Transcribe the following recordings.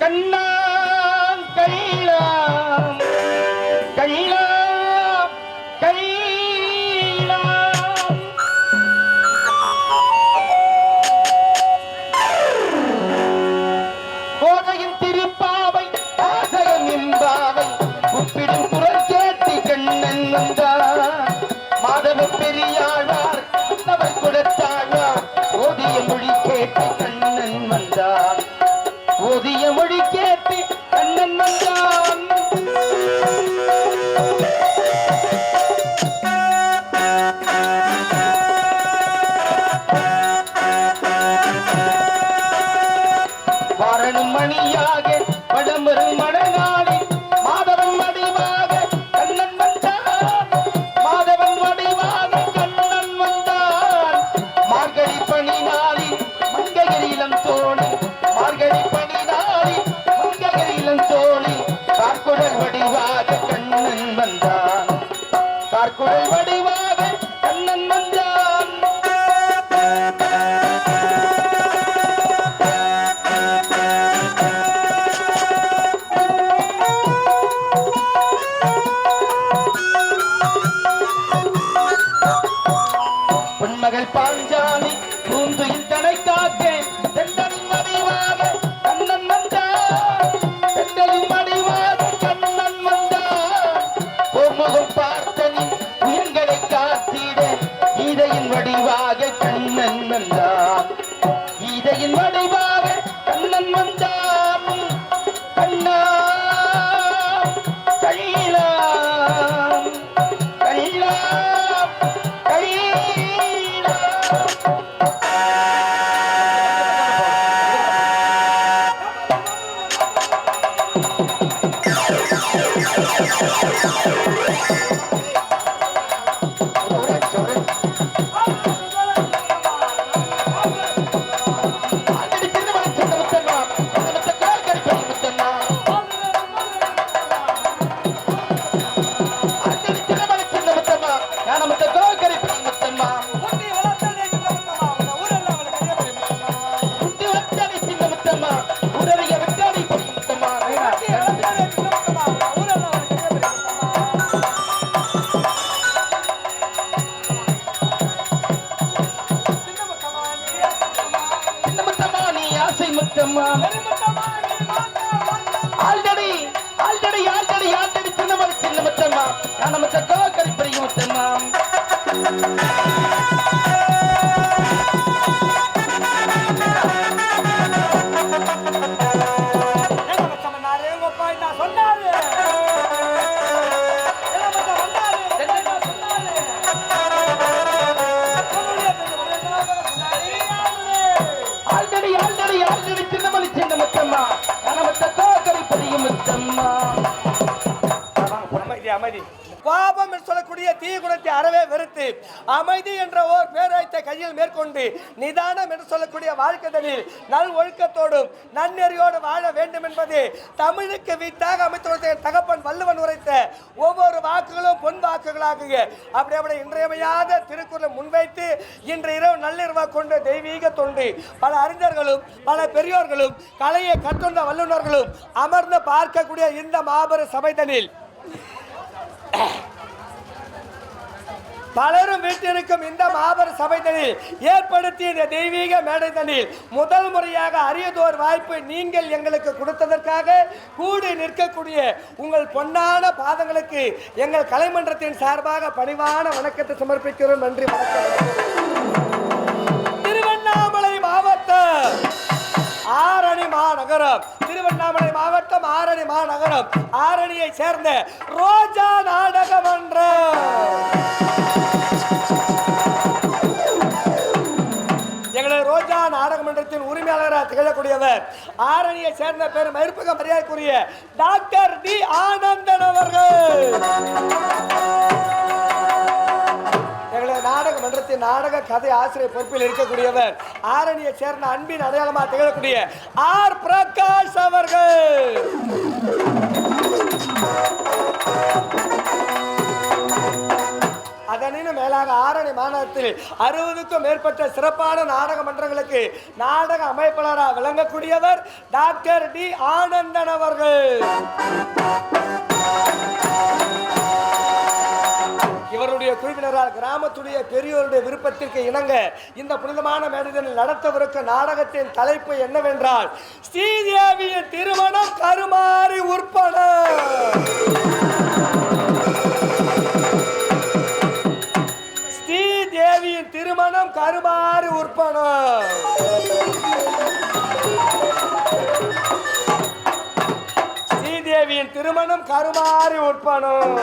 கண்ணா கைலாம் கைலாம் கைலாம் கோதையின் திருப்பாவை ஆசகம் என்பாவை உப்பிடும் குரல் கேட்டு கண்ணன் வந்தார் மாதவ பெரியாழ்வார் அவர் கொடுத்தாழ்வார் ஓதிய மொழி கேட்டு கண்ணன் வந்தார் ஓதிய மொழி கேட்டு கண்ணன் வந்தான் வாரணம் மணியாக வடமரும் மடநாடி மாதவன் வடிவாக கண்ணன் வந்தான் மாதவன் வடிவாக கண்ணன் வந்தான் மார்கழி பணி நாளில் மங்கையரிலம் தோணி மார்கழி பணி நாளில் மங்கையரிலம் தோணி கார்குடல் வடிவாக கண்ணன் வந்தான் கார்குடல் வடிவாக கண்ணன் வந்தான் பொன்மகள் பாஞ்சாலி பூந்துயில் தனை காக்க தெண்டலின் வடிவாக கண்ணன் வந்தான் தெண்டலின் வடிவாக கண்ணன் வந்தான் பொன்முகம் பார்த்தனின் உயிர்களை காத்திட கீதையின் வடிவாக கண்ணன் வந்தான் கீதையின் வடிவாக கண்ணன் வந்தான் கண்ணா கைலாம் கைலாம் பாபம் என்று சொல்லக்கூடிய தீகுணத்தை அறவே வெறுத்து அமைதி என்ற ஓர் பேராயத்தை கையில் மேற்கொண்டு நிதானம் என்று சொல்லக்கூடிய வாழ்க்கையில் நல் ஒழுக்கத்தோடும் நன்னெறியோடு வாழ வேண்டும் என்பது தமிழுக்கு வித்தாக அமைத்துள்ள தகப்பன் வள்ளுவன் உரைத்த ஒவ்வொரு வாக்குகளும் பொன் வாக்குகளாக அப்படி இன்றியமையாத திருக்குறளை முன்வைத்து இன்று இரவு நள்ளிரவாக கொண்டு தெய்வீக தொண்டு பல அறிஞர்களும் பல பெரியோர்களும் கலையை கற்றுள்ள வல்லுநர்களும் அமர்ந்து பார்க்கக்கூடிய இந்த மாபெரும் சபைதனில் பலரும் வீட்டிற்கும் இந்த மாபெரும் சபைதனில் ஏற்படுத்திய இந்த தெய்வீக மேடைதனில் முதல் முறையாக அரியதோர் வாய்ப்பு நீங்கள் எங்களுக்கு கொடுத்ததற்காக கூடி நிற்கக்கூடிய உங்கள் பொன்னான பாதங்களுக்கு எங்கள் கலைமன்றத்தின் சார்பாக பணிவான வணக்கத்தை சமர்ப்பிக்கிறோம். நன்றி, வணக்கம். திருவண்ணாமலை மாவட்டம் ஆரணி மாநகரம் திருவண்ணாமலை மாவட்டம் ஆரணி மாநகரம் ஆரணியை சேர்ந்த ரோஜா நாடக மன்றம் எங்களது ரோஜா நாடக மன்றத்தின் உரிமையாளராக திகழக்கூடியவர் ஆரணியை சேர்ந்த பெரும் மதிப்புக்கு மரியாதைக்குரிய டாக்டர் டி ஆனந்தன் அவர்கள். எங்களது நாடக மன்றத்தின் நாடக கதை ஆசிரியர் பொறுப்பில் இருக்கக்கூடியவர் ஆரணியை சேர்ந்த அன்பின் அடையாளமாக திகழக்கூடிய ஆர் பிரகாஷ் அவர்கள். அதனினும் மேலாக ஆரணி மாநகரத்தில் 60க்கும் மேற்பட்ட சிறப்பான நாடக மன்றங்களுக்கு நாடக அமைப்பாளராக விளங்கக்கூடியவர் டாக்டர் டி ஆனந்தன் அவர்கள். இவருடைய குழுவினரால் கிராமத்துடைய பெரியோருடைய விருப்பத்திற்கு இணங்க இந்த புனிதமான மேடையில் நடத்தவிருக்கும் நாடகத்தின் தலைப்பு என்னவென்றால் ஸ்ரீதேவியின் திருமணம் கருமாறி உற்பணம். ஸ்ரீதேவியின் திருமணம் கருமாறி உற்பணம். ஸ்ரீதேவியின் திருமணம் கருமாறி உற்பணம்.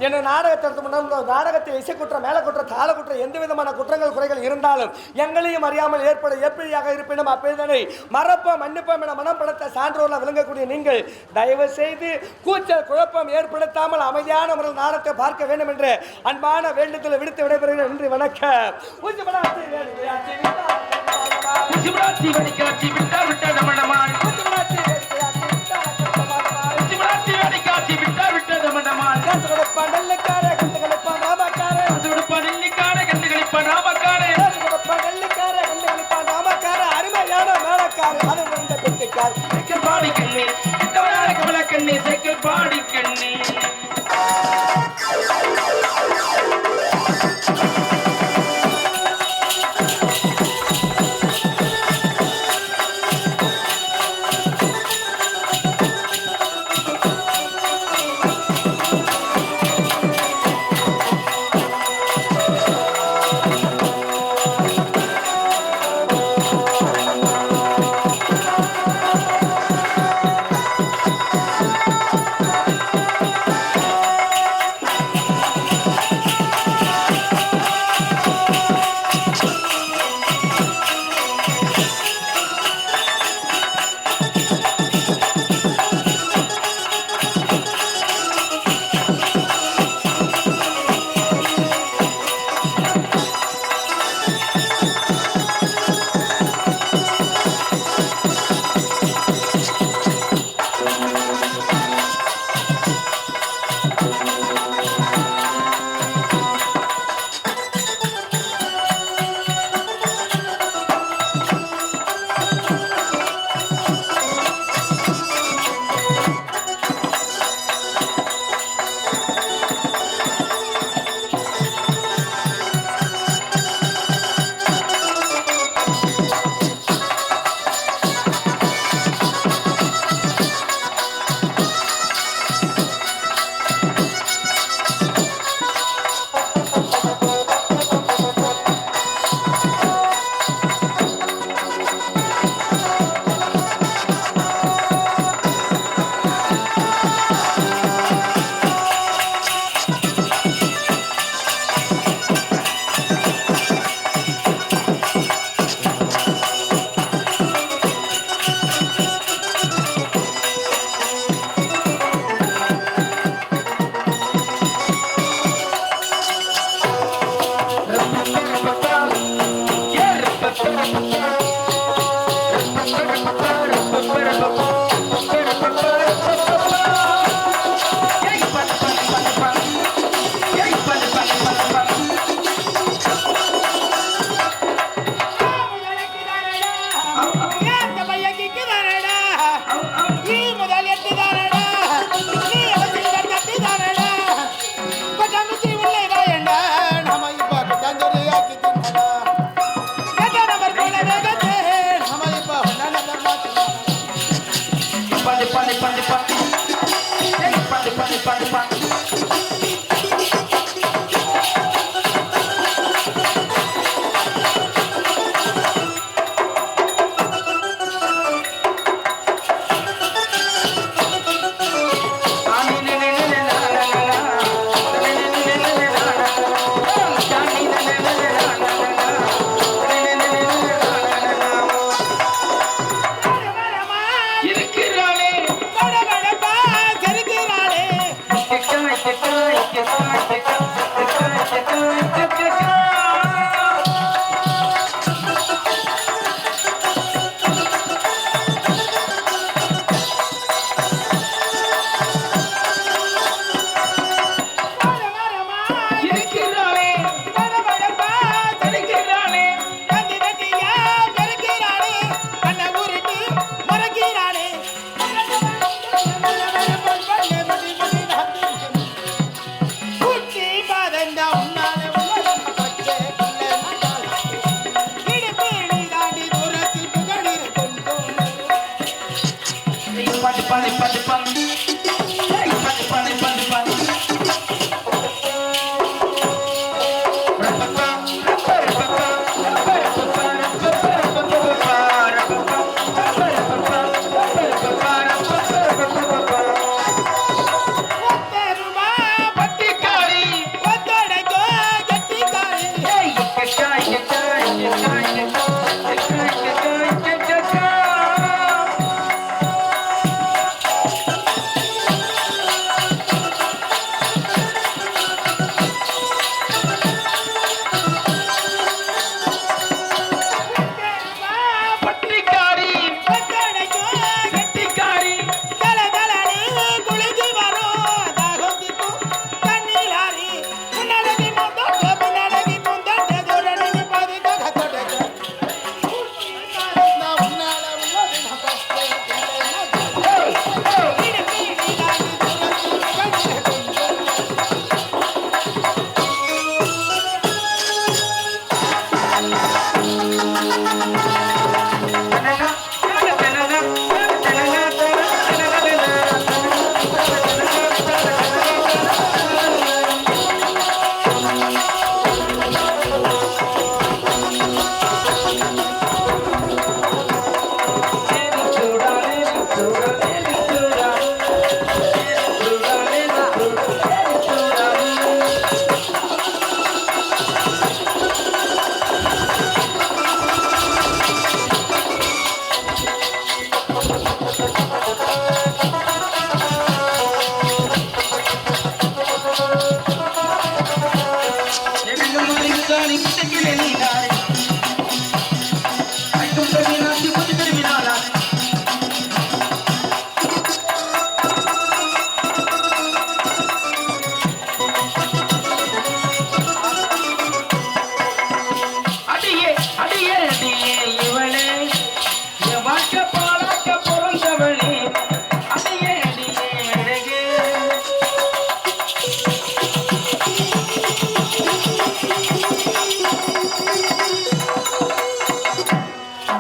என்ன நாடகத்தை இசைக்குற்றம் மேலக்குற்றம் தாளக்குற்றம் எந்த விதமான குற்றங்கள் குறைகள் இருந்தாலும் எங்களையும் அறியாமல் ஏற்பட எப்படியாக இருப்பினும் அப்பேதனை மறப்போம் மன்னிப்போம் என மனம் படுத்த சான்றோர்ல விளங்கக்கூடிய நீங்கள் தயவு செய்து கூச்சல் குழப்பம் ஏற்படுத்தாமல் அமைதியான முறையில் நாடகத்தை பார்க்க வேண்டும் என்று அன்பான வேண்டுதலை விடுத்து விடைபெறுகிறேன். நன்றி, வணக்கம்.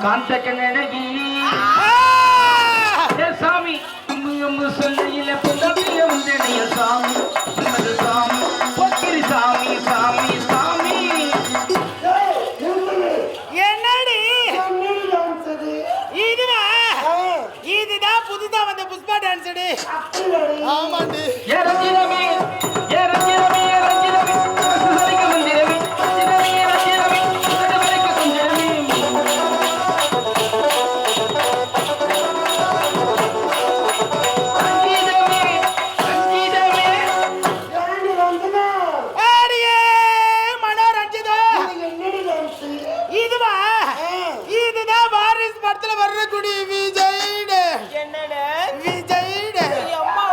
காந்தகனகி சாமி அம்மு சொல்லையில புதவில வந்தனைய சாமி உன்னது சாமி பொக்கிரி சாமி சாமி சாமி என்னடி இதுதான் புதுசா வந்த புஷ்பா டான்ஸ். ஆமாண்டி. ஏரஞ்சிரமே ஏரஞ்சிரமே ஏரஞ்சிரமே சுதரிக்க மந்திரமே ரஞ்சிரமே ரஞ்சிரமே சுதரிக்க குஞ்சரமே ரஞ்சிரமே ரஞ்சிரமே ஆடியே மனோரஞ்சிதா. இதுவா இதுதான் வாரிஸ் படத்துல வரக்கூடிய விஜய்டு. என்னடா விஜய்டு. அம்மா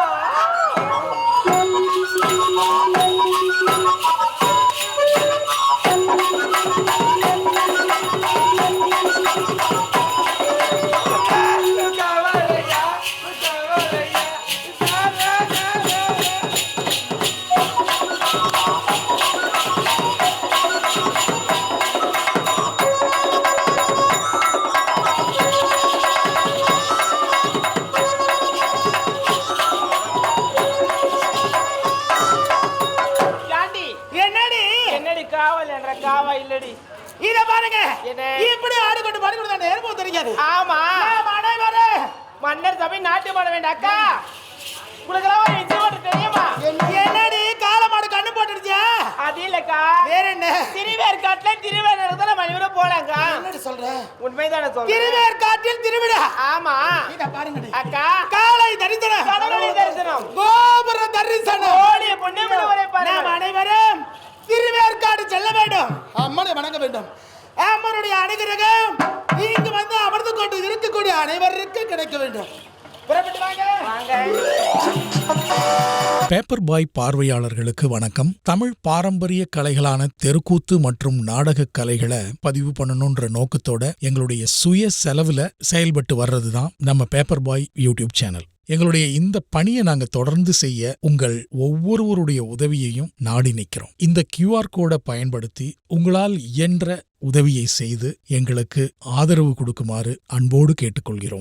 காவா இல்லடி. இத பாருங்க இப்படி ஆடு கொண்டு பாடி கொண்டு நேர்மோ தெரியாது. ஆமா மன்னர் சபை நாட்டு மாட வேண்டாம் அக்கா. உனக்கெல்லாம் ஒரு இன்சிடென்ட் தெரியுமா? என்னடி காலமாடு கண்ணு போட்டுடுச்சா? அது இல்லக்கா. வேற என்ன? திருவேற்காட்டுல திருவேற்காட்டுல மணிவர போலாங்க. என்னடி சொல்ற? உண்மைதானே சொல்றேன். திருவேற்காட்டில் திருவிழா. ஆமா. இத பாருங்க அக்கா. காலை தரிசனம். கடவுளை தரிசனம். கோபுர தரிசனம். ஓடி புண்ணியமலை வரை பாருங்க. நாம் அனைவரும் திருவேற்காடு செல்ல வேண்டும். அம்மனை வணங்க வேண்டும். அம்மனுடைய அனுகிரகம் இங்கு வந்து அமர்ந்து கொண்டு இருக்கக்கூடிய அனைவருக்கும் கிடைக்க வேண்டும். புறப்பட்டு வாங்க. பேப்பர் பாய் பார்வையாளர்களுக்கு வணக்கம். தமிழ் பாரம்பரிய கலைகளான தெருக்கூத்து மற்றும் நாடக கலைகளை பதிவு பண்ணணும்ன்ற நோக்கத்தோட எங்களுடைய சுய செலவுல செயல்பட்டு வர்றதுதான் நம்ம பேப்பர் பாய் யூடியூப் சேனல். எங்களுடைய இந்த பணியை நாங்க தொடர்ந்து செய்ய உங்கள் ஒவ்வொருவருடைய உதவியையும் நாடி நிற்கிறோம். இந்த QR கோடை பயன்படுத்தி உங்களால் இயன்ற உதவியை செய்து எங்களுக்கு ஆதரவு கொடுக்குமாறு அன்போடு கேட்டுக்கொள்கிறோம்.